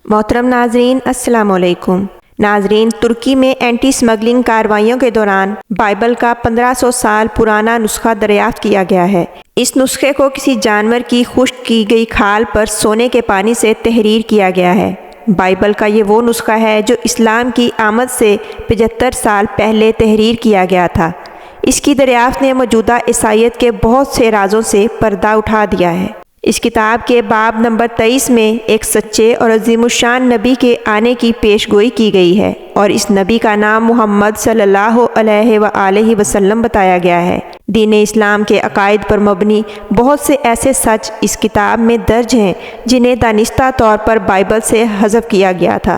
محترم ناظرین السلام علیکم۔ ناظرین، ترکی میں اینٹی سمگلنگ کارروائیوں کے دوران بائبل کا 1500 سال پرانا نسخہ دریافت کیا گیا ہے۔ اس نسخے کو کسی جانور کی خشک کی گئی کھال پر سونے کے پانی سے تحریر کیا گیا ہے۔ بائبل کا یہ وہ نسخہ ہے جو اسلام کی آمد سے 75 سال پہلے تحریر کیا گیا تھا۔ اس کی دریافت نے موجودہ عیسائیت کے بہت سے رازوں سے پردہ اٹھا دیا ہے۔ اس کتاب کے باب نمبر 23 میں ایک سچے اور عظیم الشان نبی کے آنے کی پیش گوئی کی گئی ہے، اور اس نبی کا نام محمد صلی اللہ علیہ وآلہ وسلم بتایا گیا ہے۔ دین اسلام کے عقائد پر مبنی بہت سے ایسے سچ اس کتاب میں درج ہیں جنہیں دانستہ طور پر بائبل سے حذف کیا گیا تھا۔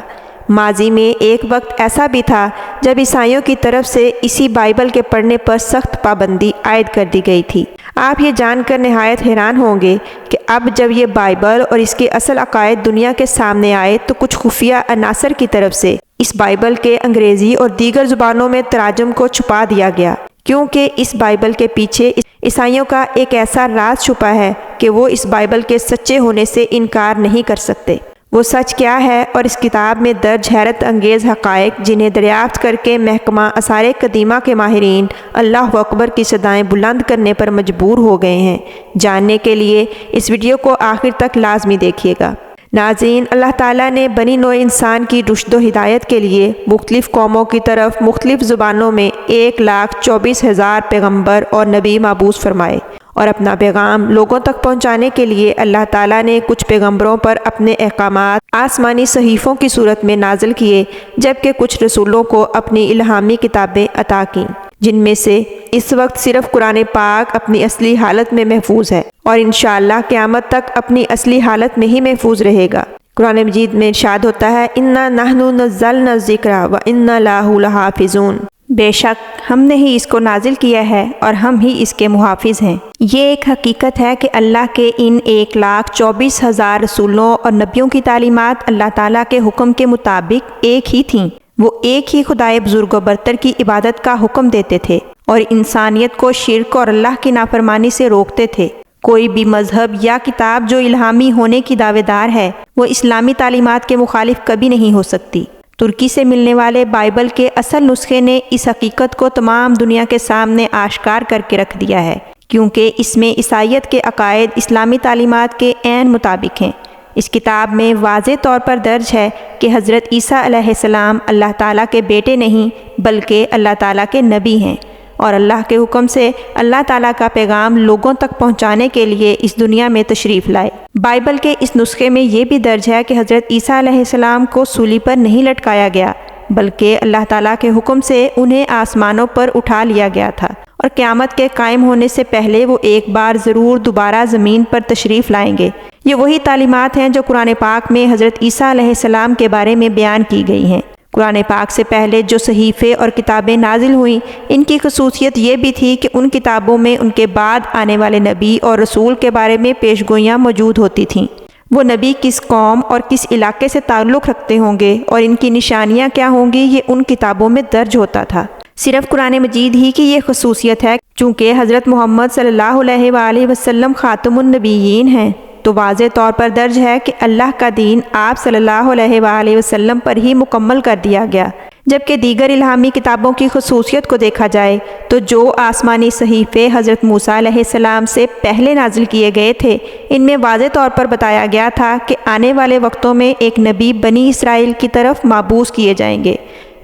ماضی میں ایک وقت ایسا بھی تھا جب عیسائیوں کی طرف سے اسی بائبل کے پڑھنے پر سخت پابندی عائد کر دی گئی تھی۔ آپ یہ جان کر نہایت حیران ہوں گے کہ اب جب یہ بائبل اور اس کے اصل عقائد دنیا کے سامنے آئے تو کچھ خفیہ عناصر کی طرف سے اس بائبل کے انگریزی اور دیگر زبانوں میں تراجم کو چھپا دیا گیا، کیونکہ اس بائبل کے پیچھے عیسائیوں کا ایک ایسا راز چھپا ہے کہ وہ اس بائبل کے سچے ہونے سے انکار نہیں کر سکتے۔ وہ سچ کیا ہے اور اس کتاب میں درج حیرت انگیز حقائق جنہیں دریافت کر کے محکمہ آثار قدیمہ کے ماہرین اللہ اکبر کی صدائیں بلند کرنے پر مجبور ہو گئے ہیں، جاننے کے لیے اس ویڈیو کو آخر تک لازمی دیکھیے گا۔ ناظرین، اللہ تعالیٰ نے بنی نوع انسان کی رشد و ہدایت کے لیے مختلف قوموں کی طرف مختلف زبانوں میں 1,24,000 پیغمبر اور نبی مبعوث فرمائے، اور اپنا پیغام لوگوں تک پہنچانے کے لیے اللہ تعالیٰ نے کچھ پیغمبروں پر اپنے احکامات آسمانی صحیفوں کی صورت میں نازل کیے، جبکہ کچھ رسولوں کو اپنی الہامی کتابیں عطا کیں، جن میں سے اس وقت صرف قرآن پاک اپنی اصلی حالت میں محفوظ ہے اور انشاءاللہ قیامت تک اپنی اصلی حالت میں ہی محفوظ رہے گا۔ قرآن مجید میں ارشاد ہوتا ہے، اِنَّا نَحْنُ نَزَّلْنَا الذِّكْرَ وَإِنَّا لَهُ لَحَافِظُونَ، بے شک ہم نے ہی اس کو نازل کیا ہے اور ہم ہی اس کے محافظ ہیں۔ یہ ایک حقیقت ہے کہ اللہ کے ان 1,24,000 رسولوں اور نبیوں کی تعلیمات اللہ تعالیٰ کے حکم کے مطابق ایک ہی تھیں۔ وہ ایک ہی خدائے بزرگ و برتر کی عبادت کا حکم دیتے تھے اور انسانیت کو شرک اور اللہ کی نافرمانی سے روکتے تھے۔ کوئی بھی مذہب یا کتاب جو الہامی ہونے کی دعوے دار ہے، وہ اسلامی تعلیمات کے مخالف کبھی نہیں ہو سکتی۔ ترکی سے ملنے والے بائبل کے اصل نسخے نے اس حقیقت کو تمام دنیا کے سامنے آشکار کر کے رکھ دیا ہے، کیونکہ اس میں عیسائیت کے عقائد اسلامی تعلیمات کے عین مطابق ہیں۔ اس کتاب میں واضح طور پر درج ہے کہ حضرت عیسیٰ علیہ السلام اللہ تعالیٰ کے بیٹے نہیں بلکہ اللہ تعالیٰ کے نبی ہیں، اور اللہ کے حکم سے اللہ تعالیٰ کا پیغام لوگوں تک پہنچانے کے لیے اس دنیا میں تشریف لائے۔ بائبل کے اس نسخے میں یہ بھی درج ہے کہ حضرت عیسیٰ علیہ السلام کو سولی پر نہیں لٹکایا گیا، بلکہ اللہ تعالیٰ کے حکم سے انہیں آسمانوں پر اٹھا لیا گیا تھا، اور قیامت کے قائم ہونے سے پہلے وہ ایک بار ضرور دوبارہ زمین پر تشریف لائیں گے۔ یہ وہی تعلیمات ہیں جو قرآن پاک میں حضرت عیسیٰ علیہ السلام کے بارے میں بیان کی گئی ہیں۔ قرآن پاک سے پہلے جو صحیفے اور کتابیں نازل ہوئیں، ان کی خصوصیت یہ بھی تھی کہ ان کتابوں میں ان کے بعد آنے والے نبی اور رسول کے بارے میں پیشگوئیاں موجود ہوتی تھیں۔ وہ نبی کس قوم اور کس علاقے سے تعلق رکھتے ہوں گے اور ان کی نشانیاں کیا ہوں گی، یہ ان کتابوں میں درج ہوتا تھا۔ صرف قرآن مجید ہی کی یہ خصوصیت ہے، چونکہ حضرت محمد صلی اللہ علیہ وآلہ وسلم خاتم النبیین ہیں، تو واضح طور پر درج ہے کہ اللہ کا دین آپ صلی اللہ علیہ وآلہ وسلم پر ہی مکمل کر دیا گیا۔ جبکہ دیگر الہامی کتابوں کی خصوصیت کو دیکھا جائے تو جو آسمانی صحیفے حضرت موسیٰ علیہ السلام سے پہلے نازل کیے گئے تھے، ان میں واضح طور پر بتایا گیا تھا کہ آنے والے وقتوں میں ایک نبی بنی اسرائیل کی طرف مبعوث کیے جائیں گے،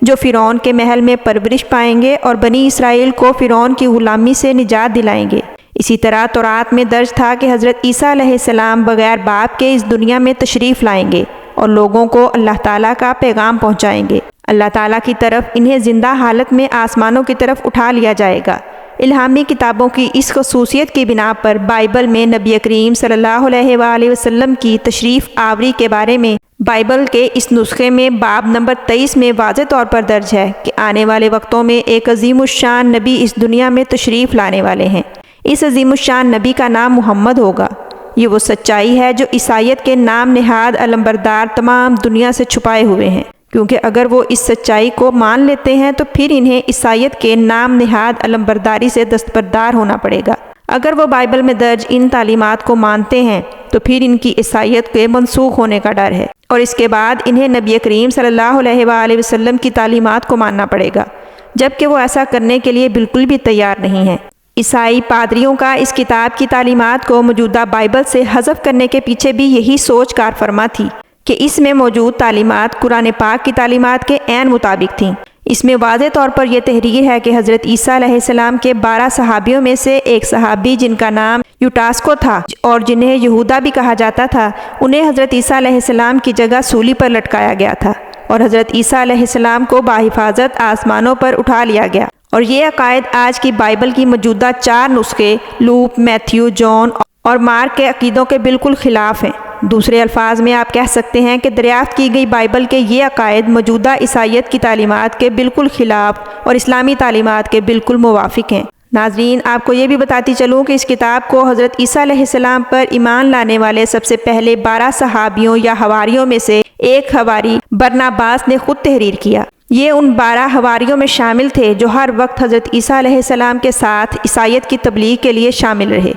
جو فرعون کے محل میں پرورش پائیں گے اور بنی اسرائیل کو فرعون کی غلامی سے نجات دلائیں گے۔ اسی طرح تورات میں درج تھا کہ حضرت عیسیٰ علیہ السلام بغیر باپ کے اس دنیا میں تشریف لائیں گے اور لوگوں کو اللہ تعالیٰ کا پیغام پہنچائیں گے۔ اللہ تعالیٰ کی طرف انہیں زندہ حالت میں آسمانوں کی طرف اٹھا لیا جائے گا۔ الہامی کتابوں کی اس خصوصیت کی بنا پر بائبل میں نبی کریم صلی اللہ علیہ وآلہ وسلم کی تشریف آوری کے بارے میں بائبل کے اس نسخے میں باب نمبر 23 میں واضح طور پر درج ہے کہ آنے والے وقتوں میں ایک عظیم الشان نبی اس دنیا میں تشریف لانے والے ہیں۔ اس عظیم الشان نبی کا نام محمد ہوگا۔ یہ وہ سچائی ہے جو عیسائیت کے نام نہاد علمبردار تمام دنیا سے چھپائے ہوئے ہیں، کیونکہ اگر وہ اس سچائی کو مان لیتے ہیں تو پھر انہیں عیسائیت کے نام نہاد علمبرداری سے دستبردار ہونا پڑے گا۔ اگر وہ بائبل میں درج ان تعلیمات کو مانتے ہیں تو پھر ان کی عیسائیت کے منسوخ ہونے کا ڈر ہے، اور اس کے بعد انہیں نبی کریم صلی اللہ علیہ وآلہ وسلم کی تعلیمات کو ماننا پڑے گا، جبکہ وہ ایسا کرنے کے لیے بالکل بھی تیار نہیں ہیں۔ عیسائی پادریوں کا اس کتاب کی تعلیمات کو موجودہ بائبل سے حذف کرنے کے پیچھے بھی یہی سوچ کار فرما تھی کہ اس میں موجود تعلیمات قرآن پاک کی تعلیمات کے عین مطابق تھیں۔ اس میں واضح طور پر یہ تحریر ہے کہ حضرت عیسیٰ علیہ السلام کے 12 صحابیوں میں سے ایک صحابی جن کا نام یوٹاسکو تھا اور جنہیں یہودا بھی کہا جاتا تھا، انہیں حضرت عیسیٰ علیہ السلام کی جگہ سولی پر لٹکایا گیا تھا، اور حضرت عیسیٰ علیہ السلام کو بحفاظت آسمانوں پر اٹھا لیا گیا۔ اور یہ عقائد آج کی بائبل کی موجودہ 4 نسخے لوک، میتھیو، جان اور مارک کے عقیدوں کے بالکل خلاف ہیں۔ دوسرے الفاظ میں آپ کہہ سکتے ہیں کہ دریافت کی گئی بائبل کے یہ عقائد موجودہ عیسائیت کی تعلیمات کے بالکل خلاف اور اسلامی تعلیمات کے بالکل موافق ہیں۔ ناظرین، آپ کو یہ بھی بتاتی چلوں کہ اس کتاب کو حضرت عیسیٰ علیہ السلام پر ایمان لانے والے سب سے پہلے 12 صحابیوں یا حواریوں میں سے ایک حواری برناباس نے خود تحریر کیا۔ یہ ان 12 حواریوں میں شامل تھے جو ہر وقت حضرت عیسیٰ علیہ السلام کے ساتھ عیسائیت کی تبلیغ کے لیے شامل رہے۔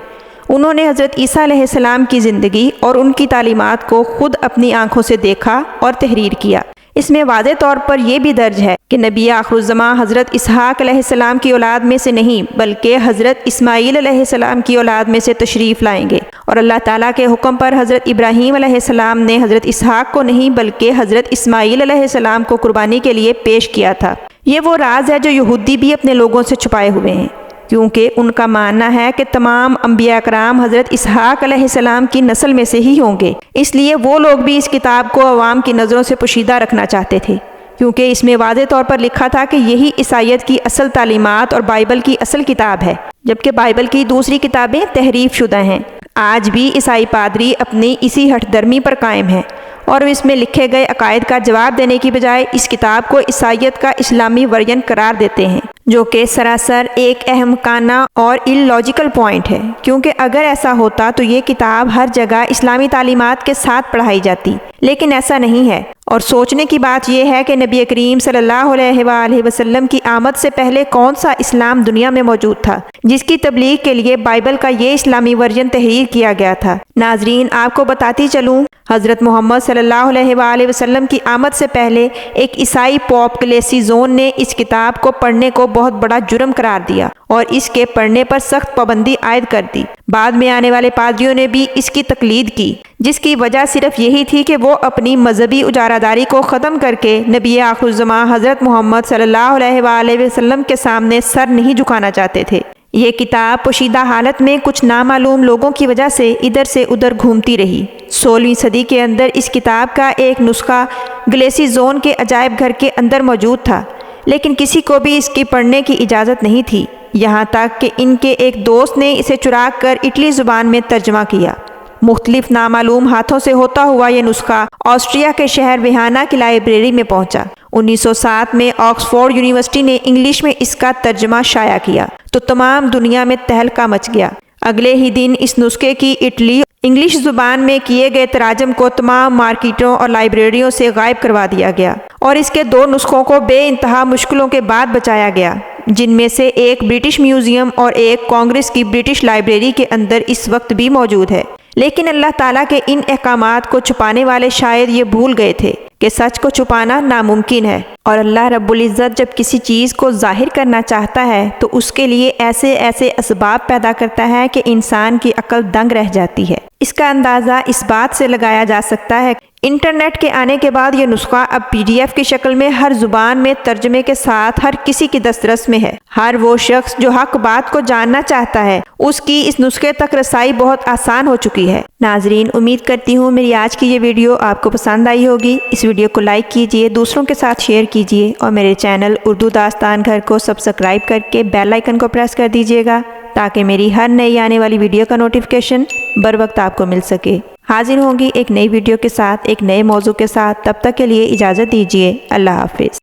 انہوں نے حضرت عیسیٰ علیہ السلام کی زندگی اور ان کی تعلیمات کو خود اپنی آنکھوں سے دیکھا اور تحریر کیا۔ اس میں واضح طور پر یہ بھی درج ہے کہ نبی آخر الزماں حضرت اسحاق علیہ السلام کی اولاد میں سے نہیں بلکہ حضرت اسماعیل علیہ السلام کی اولاد میں سے تشریف لائیں گے، اور اللہ تعالیٰ کے حکم پر حضرت ابراہیم علیہ السلام نے حضرت اسحاق کو نہیں بلکہ حضرت اسماعیل علیہ السلام کو قربانی کے لیے پیش کیا تھا۔ یہ وہ راز ہے جو یہودی بھی اپنے لوگوں سے چھپائے ہوئے ہیں، کیونکہ ان کا ماننا ہے کہ تمام انبیاء کرام حضرت اسحاق علیہ السلام کی نسل میں سے ہی ہوں گے، اس لیے وہ لوگ بھی اس کتاب کو عوام کی نظروں سے پوشیدہ رکھنا چاہتے تھے، کیونکہ اس میں واضح طور پر لکھا تھا کہ یہی عیسائیت کی اصل تعلیمات اور بائبل کی اصل کتاب ہے، جبکہ بائبل کی دوسری کتابیں تحریف شدہ ہیں۔ آج بھی عیسائی پادری اپنی اسی ہٹ درمی پر قائم ہیں، اور اس میں لکھے گئے عقائد کا جواب دینے کی بجائے اس کتاب کو عیسائیت کا اسلامی ورژن قرار دیتے ہیں، جو کہ سراسر ایک احمقانہ اور اللاجیکل پوائنٹ ہے، کیونکہ اگر ایسا ہوتا تو یہ کتاب ہر جگہ اسلامی تعلیمات کے ساتھ پڑھائی جاتی، لیکن ایسا نہیں ہے۔ اور سوچنے کی بات یہ ہے کہ نبی کریم صلی اللہ علیہ وآلہ وسلم کی آمد سے پہلے کون سا اسلام دنیا میں موجود تھا جس کی تبلیغ کے لیے بائبل کا یہ اسلامی ورژن تحریر کیا گیا تھا۔ ناظرین، آپ کو بتاتی چلوں، حضرت محمد صلی اللہ علیہ وآلہ وسلم کی آمد سے پہلے ایک عیسائی پوپ کلیسیزون نے اس کتاب کو پڑھنے کو بہت بڑا جرم قرار دیا اور اس کے پڑھنے پر سخت پابندی عائد کر دی۔ بعد میں آنے والے پادریوں نے بھی اس کی تقلید کی، جس کی وجہ صرف یہی تھی کہ وہ اپنی مذہبی اجارہ داری کو ختم کر کے نبی آخر الزماں حضرت محمد صلی اللہ علیہ وآلہ وسلم کے سامنے سر نہیں جھکانا چاہتے تھے۔ یہ کتاب پوشیدہ حالت میں کچھ نامعلوم لوگوں کی وجہ سے ادھر سے ادھر گھومتی رہی۔ 16ویں صدی کے اندر اس کتاب کا ایک نسخہ گلیسیزون کے عجائب گھر کے اندر موجود تھا، لیکن کسی کو بھی اس کی پڑھنے کی اجازت نہیں تھی، یہاں تک کہ ان کے ایک دوست نے اسے چرا کر اٹلی زبان میں ترجمہ کیا۔ مختلف نامعلوم ہاتھوں سے ہوتا ہوا یہ نسخہ آسٹریا کے شہر ویہانا کی لائبریری میں پہنچا۔ 1907 میں آکسفورڈ یونیورسٹی نے انگلش میں اس کا ترجمہ شائع کیا تو تمام دنیا میں تہلکہ مچ گیا۔ اگلے ہی دن اس نسخے کی اٹلی انگلش زبان میں کیے گئے تراجم کو تمام مارکیٹوں اور لائبریریوں سے غائب کروا دیا گیا، اور اس کے 2 نسخوں کو بے انتہا مشکلوں کے بعد بچایا گیا، جن میں سے ایک برٹش میوزیم اور ایک کانگریس کی برٹش لائبریری کے اندر اس وقت بھی موجود ہے۔ لیکن اللہ تعالیٰ کے ان احکامات کو چھپانے والے شاید یہ بھول گئے تھے کہ سچ کو چھپانا ناممکن ہے، اور اللہ رب العزت جب کسی چیز کو ظاہر کرنا چاہتا ہے تو اس کے لیے ایسے اسباب پیدا کرتا ہے کہ انسان کی عقل دنگ رہ جاتی ہے۔ اس کا اندازہ اس بات سے لگایا جا سکتا ہے انٹرنیٹ کے آنے کے بعد یہ نسخہ اب PDF کی شکل میں ہر زبان میں ترجمے کے ساتھ ہر کسی کی دسترس میں ہے۔ ہر وہ شخص جو حق بات کو جاننا چاہتا ہے اس کی اس نسخے تک رسائی بہت آسان ہو چکی ہے۔ ناظرین، امید کرتی ہوں میری آج کی یہ ویڈیو آپ کو پسند آئی ہوگی۔ اس ویڈیو کو لائک کیجئے، دوسروں کے ساتھ شیئر کیجئے، اور میرے چینل اردو داستان گھر کو سبسکرائب کر کے بیل آئیکن کو پریس کر دیجئے گا تاکہ میری ہر نئی آنے والی ویڈیو کا نوٹیفیکیشن بروقت آپ کو مل سکے۔ حاضر ہوں گی ایک نئی ویڈیو کے ساتھ، ایک نئے موضوع کے ساتھ۔ تب تک کے لیے اجازت دیجیے۔ اللہ حافظ۔